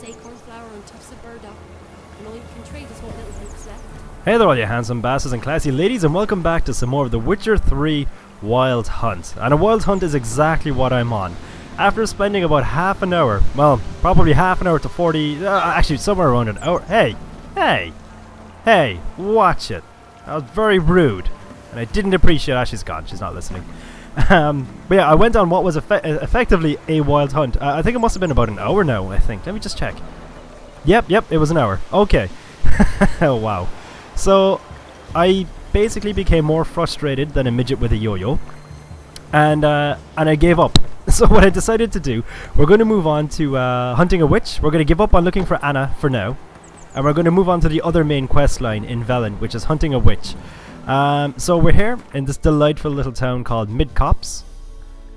acorn flour and tufts of burdock. And all you can trade is what little hope's left. Hey there all you handsome bastards and classy ladies, and welcome back to some more of the Witcher 3 Wild Hunt. And a Wild Hunt is exactly what I'm on. After spending about half an hour, well, probably half an hour to 40, actually somewhere around an hour. Hey, watch it. That was very rude. And I didn't appreciate, she's gone, she's not listening. But yeah, I went on what was effectively a Wild Hunt. I think it must have been about an hour now, I think. Let me just check. Yep, it was an hour. Okay. Oh, wow. So, I basically became more frustrated than a midget with a yo-yo. And I gave up. So what I decided to do, we're going to move on to hunting a witch. We're going to give up on looking for Anna for now. And we're going to move on to the other main quest line in Velen, which is hunting a witch. So we're here in this delightful little town called Mid-Copse.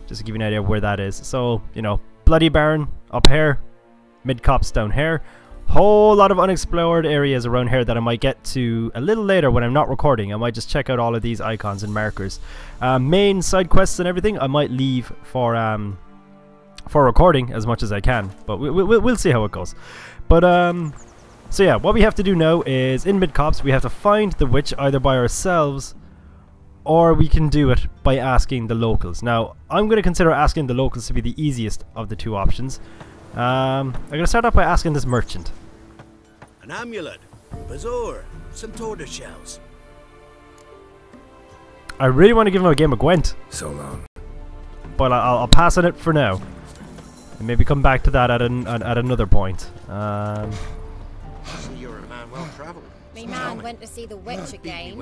Just to give you an idea of where that is. So, you know, Bloody Baron up here. Mid-Copse down here. Whole lot of unexplored areas around here that I might get to a little later when I'm not recording. I might just check out all of these icons and markers. Main side quests and everything I might leave for recording as much as I can, but we'll see how it goes. But so yeah, what we have to do now is in Mid-Copse we have to find the witch either by ourselves or we can do it by asking the locals. Now I'm going to consider asking the locals to be the easiest of the two options. I'm going to start off by asking this merchant. An amulet, bazaar, some tortoise shells. I really want to give him a game of Gwent. So long. But I'll pass on it for now. And maybe come back to that at another point. So you're a man well travelled. Me man went to see the witch again.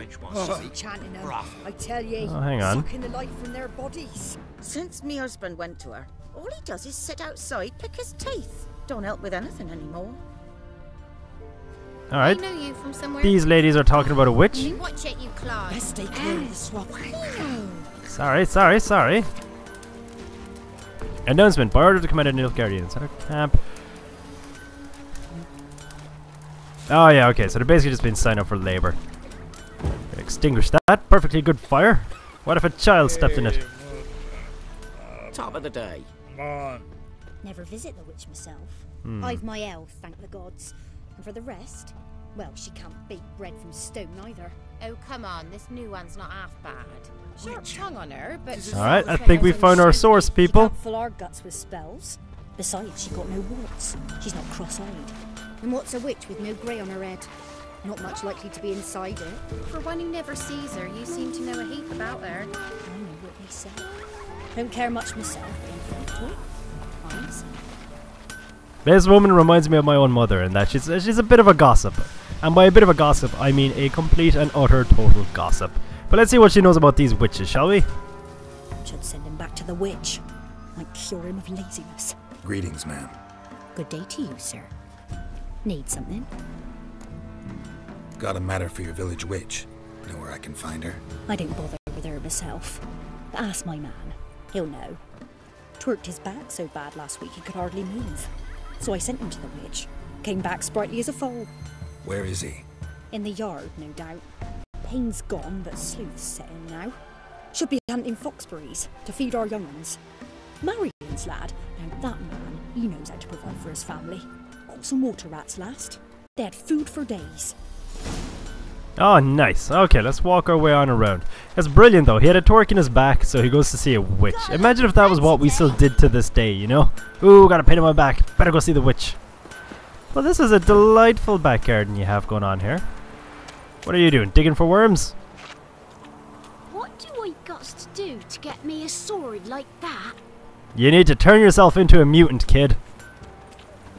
Chanting them, I tell ye, Oh, hang on. sucking the life from their bodies. Since me husband went to her, all he does is sit outside, pick his teeth. Don't help with anything anymore. Alright. I know you from somewhere. These ladies are talking about a witch. Watch it, you clod. Let's stay clear of the swamp. Sorry. Announcement. By order to command a Nilfgaardian inside our camp. Oh yeah, okay, so they're basically just been signed up for labor. Extinguish that. Perfectly good fire. What if a child stepped in it? Top of the day. Never visit the witch myself. I've my elf, thank the gods. And for the rest, well, she can't bake bread from stone either. Oh, come on, this new one's not half bad. Sharp tongue on her, but... Alright, I think we found our source, people. She can't fill our guts with spells. Besides, she got no warts. She's not cross-eyed. And what's a witch with no grey on her head? Not much likely to be inside it. For one who never sees her, you seem to know a heap about her. I know what they say. Don't care much myself, don't think to. Honest. This woman reminds me of my own mother in that she's a bit of a gossip. And by a bit of a gossip, I mean a complete and utter total gossip. But let's see what she knows about these witches, shall we? Should send him back to the witch. Might cure him of laziness. Greetings, ma'am. Good day to you, sir. Need something? Got a matter for your village witch. Know where I can find her? I don't bother with her myself. But ask my man. He'll know. Twerked his back so bad last week he could hardly move. So I sent him to the witch. Came back sprightly as a foal. Where is he? In the yard, no doubt. Pain's gone, but sleuth's set in now. Should be hunting foxberries to feed our young ones. Marion's lad. Now that man, he knows how to provide for his family. Got some water rats last. They had food for days. Oh, nice. Okay, let's walk our way on around. That's brilliant, though. He had a torque in his back, so he goes to see a witch. Imagine if that was what we still did to this day, you know? Ooh, got a pain in my back. Better go see the witch. Well, this is a delightful back garden you have going on here. What are you doing? Digging for worms? What do I got to do to get me a sword like that? You need to turn yourself into a mutant, kid.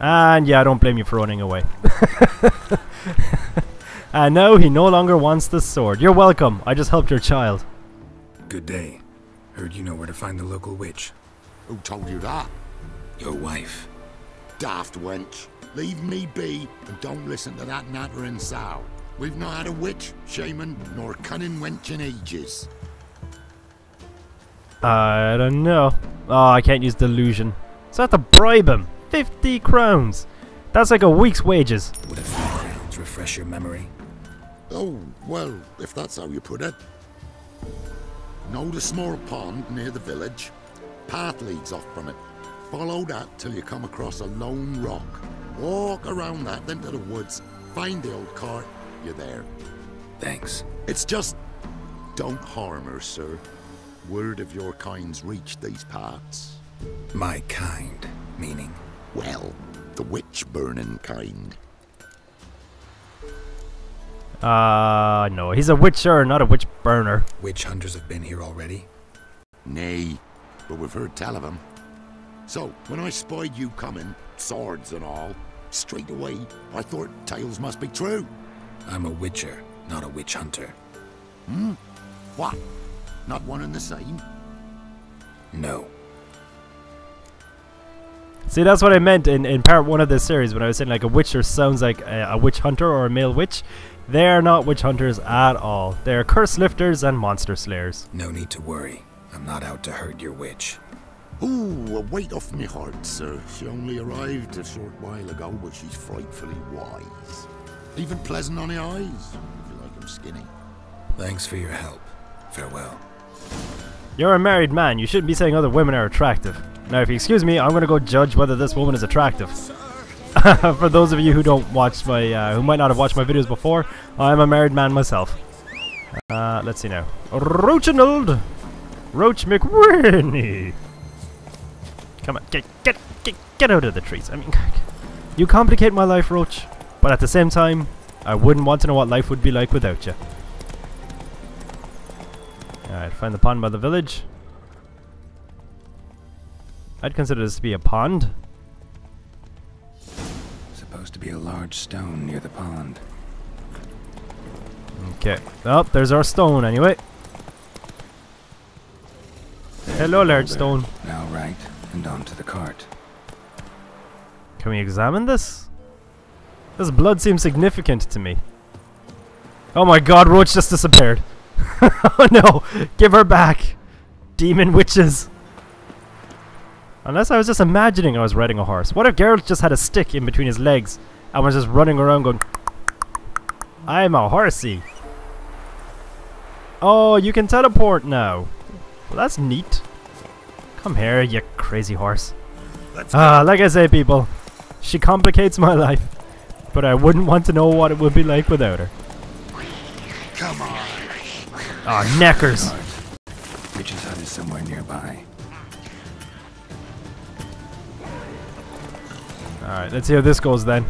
And yeah, I don't blame you for running away. And now he no longer wants the sword. You're welcome. I just helped your child. Good day. Heard you know where to find the local witch. Who told you that? Your wife. Daft wench. Leave me be and don't listen to that nattering sow. We've not had a witch, shaman, nor cunning wench in ages. I don't know. Oh, I can't use delusion. So I have to bribe him. 50 crowns. That's like a week's wages. Would a few crowns refresh your memory? Oh, well, if that's how you put it. Know the small pond near the village? Path leads off from it. Follow that till you come across a lone rock. Walk around that, then to the woods. Find the old cart. You're there. Thanks. It's just... don't harm her, sir. Word of your kind's reached these parts. My kind, meaning? Well, the witch-burning kind. No, he's a witcher, not a witch burner. Witch hunters have been here already? Nay, but we've heard tell of him. So, when I spied you coming, swords and all, straight away, I thought tales must be true. I'm a witcher, not a witch hunter. Hmm? What? Not one and the same? No. See, that's what I meant in part 1 of this series when I was saying like a witcher sounds like a witch hunter or a male witch. They're not witch hunters at all. They're curse lifters and monster slayers. No need to worry. I'm not out to hurt your witch. Ooh, a weight off me heart, sir. She only arrived a short while ago, but she's frightfully wise. Even pleasant on the eyes, if you like 'em skinny. Thanks for your help. Farewell. You're a married man. You shouldn't be saying other women are attractive. Now, if you excuse me, I'm going to go judge whether this woman is attractive. For those of you who don't watch my, who might not have watched my videos before, I'm a married man myself. Let's see now. Roachinald! Roach McWhinney! Come on, get out of the trees. I mean, you complicate my life, Roach. But at the same time, I wouldn't want to know what life would be like without you. Alright, find the pond by the village. I'd consider this to be a pond. Supposed to be a large stone near the pond. Okay. Oh, there's our stone anyway. Hello, large stone. Now right, and onto the cart. Can we examine this? This blood seems significant to me. Oh my god, Roach just disappeared. Oh no! Give her back! Demon witches! Unless I was just imagining I was riding a horse. What if Geralt just had a stick in between his legs and was just running around going, I'm a horsey! Oh, you can teleport now. Well, that's neat. Come here, you crazy horse. Like I say, people, she complicates my life, but I wouldn't want to know what it would be like without her. Come on. Oh, neckers! Witch's hut is somewhere nearby. Alright, let's see how this goes then.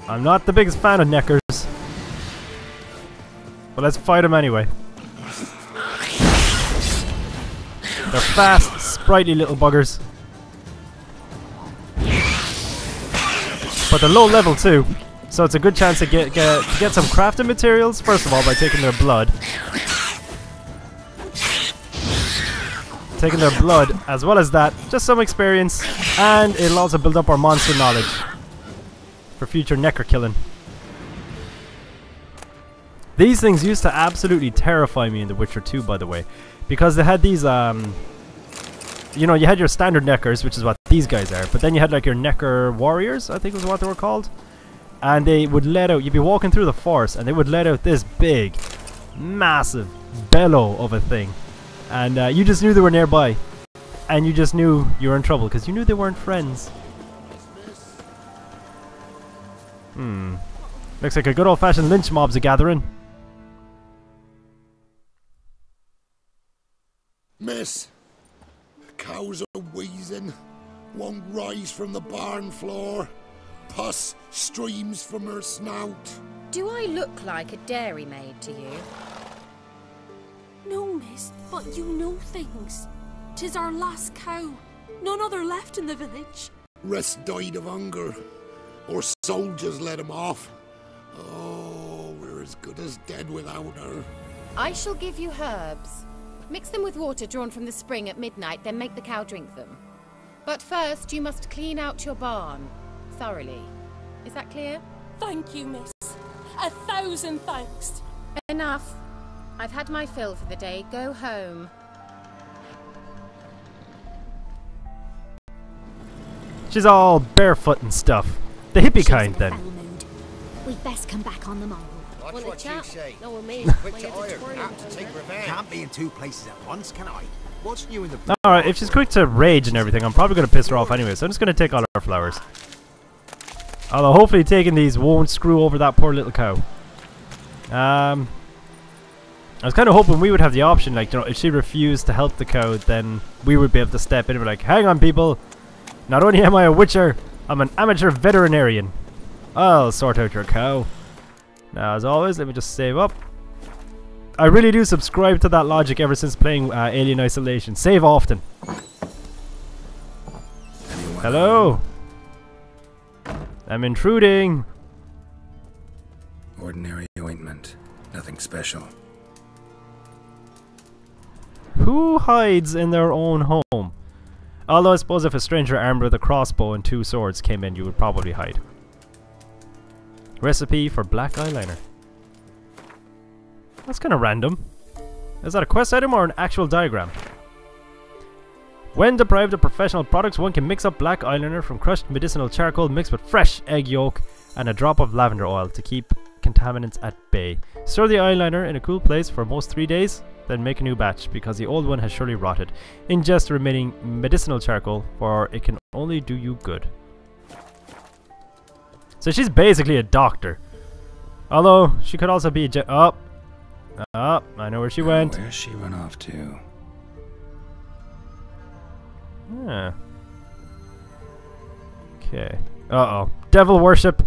I'm not the biggest fan of neckers. But let's fight them anyway. They're fast, sprightly little buggers. But they're low level too. So it's a good chance to get some crafting materials, first of all, by taking their blood. Taking their blood, as well as that, just some experience, and it'll also build up our monster knowledge for future necker killing. These things used to absolutely terrify me in The Witcher 2, by the way, because they had these, you know, you had your standard neckers, which is what these guys are, but then you had like your necker warriors, I think was what they were called. And they would let out, you'd be walking through the forest and they would let out this big, massive bellow of a thing. And you just knew they were nearby. And you just knew you were in trouble because you knew they weren't friends. Looks like a good old-fashioned lynch mob's a gathering. Miss, the cows are wheezing, won't rise from the barn floor. Pus streams from her snout. Do I look like a dairymaid to you? No, miss, but you know things. 'Tis our last cow. None other left in the village. Rest died of hunger, or soldiers let him off. Oh, we're as good as dead without her. I shall give you herbs. Mix them with water drawn from the spring at midnight, then make the cow drink them. But first, you must clean out your barn. Thoroughly. Is that clear? Thank you, miss. 1,000 thanks. Enough. I've had my fill for the day. Go home. She's all barefoot and stuff. The hippie kind, then. We'd best come back on the morrow. Watch what you say. No, me. Quick to iron, apt to take revenge. Can't be in two places at once, can I? What's new in the... Alright, if she's quick to rage and everything, I'm probably going to piss her off anyway, so I'm just going to take all her flowers. Although hopefully taking these won't screw over that poor little cow. I was kind of hoping we would have the option, like, you know, if she refused to help the cow, then we would be able to step in and be like, hang on people, not only am I a witcher, I'm an amateur veterinarian. I'll sort out your cow. Now, as always, let me just save up. I really do subscribe to that logic ever since playing Alien Isolation. Save often. Hello? I'm intruding. Ordinary ointment. Nothing special. Who hides in their own home? Although I suppose if a stranger armed with a crossbow and 2 swords came in, you would probably hide. Recipe for black eyeliner. That's kind of random. Is that a quest item or an actual diagram? When deprived of professional products, one can mix up black eyeliner from crushed medicinal charcoal mixed with fresh egg yolk and a drop of lavender oil to keep contaminants at bay. Store the eyeliner in a cool place for most 3 days, then make a new batch because the old one has surely rotted. Ingest the remaining medicinal charcoal, for it can only do you good. So she's basically a doctor. Although, she could also be a oh, I know where she went. Where's she run off to? Yeah. Okay. Uh-oh. Devil worship.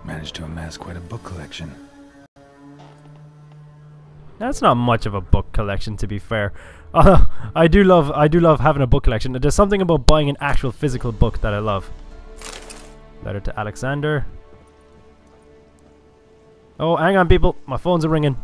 Managed to amass quite a book collection. That's not much of a book collection, to be fair. I do love having a book collection. There's something about buying an actual physical book that I love. Letter to Alexander. Oh, hang on, people. My phones are ringing.